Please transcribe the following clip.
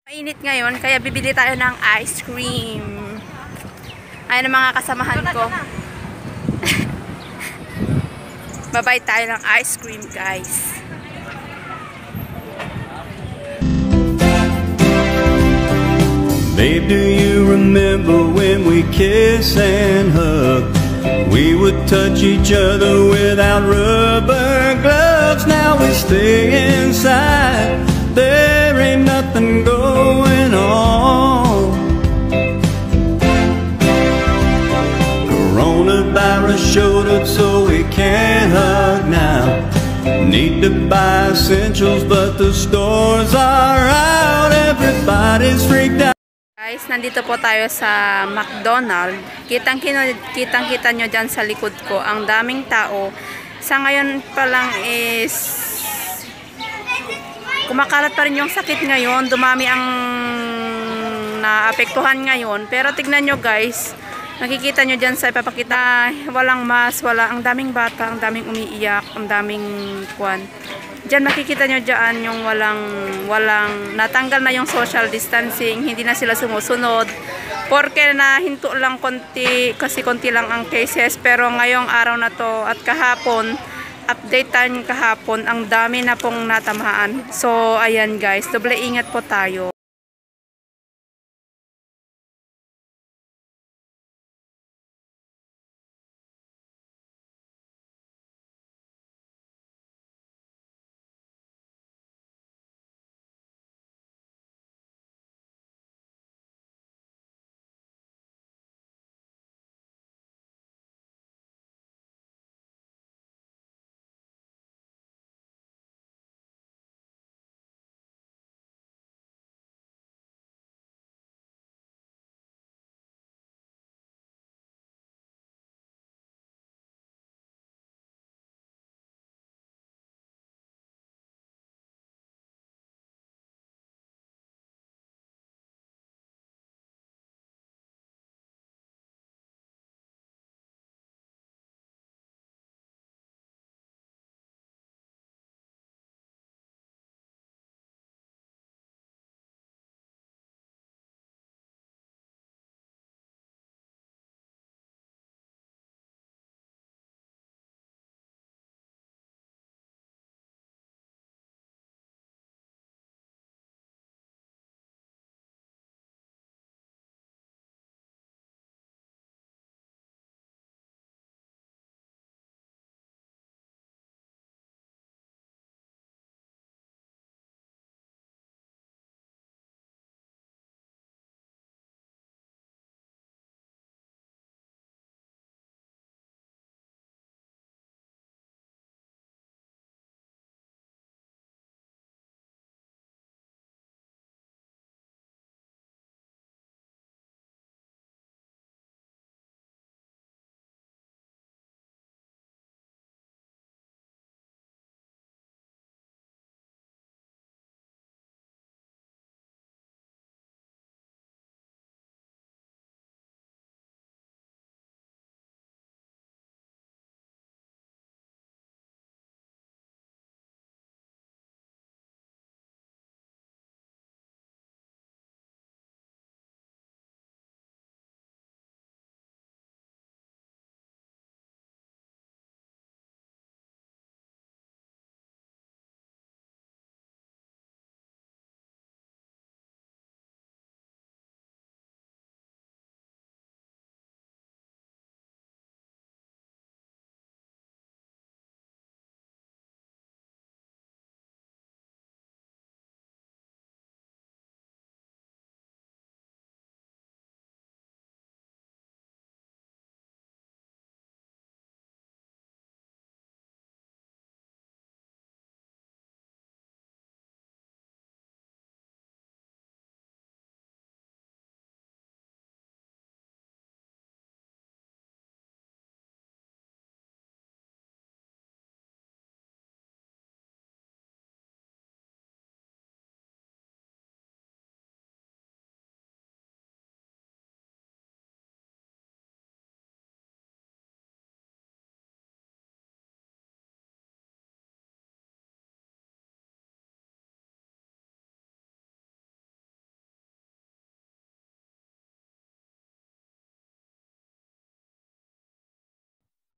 Mainit ngayon, kaya bibili tayo ng ice cream. Ayan ang mga kasamahan ko. Babay tayo ng ice cream, guys. Babe, do you remember when we kiss and hug? We would touch each other without rubber gloves. Now we stay inside. There ain't nothing going on. Coronavirus showed up, so we can't hug now. Need to buy essentials, but the stores are out. Everybody's freaked out. Guys, nandito po tayo sa McDonald's. Kitang-kita nyo dyan sa likod ko. Ang daming tao. Sa ngayon pa lang is kumakalat pa rin yung sakit ngayon. Dumami ang naapektuhan ngayon. Pero tignan nyo guys. Nakikita nyo dyan sa ipapakita. Walang mask, ang daming bata, ang daming umiiyak, ang daming kwan. Diyan makikita nyo dyan yung walang natanggal na yung social distancing, hindi na sila sumusunod. Porque nahinto lang konti, kasi konti lang ang cases. Pero ngayong araw na to at kahapon, update tayo kahapon, ang dami na pong natamaan. So ayan guys, doble ingat po tayo.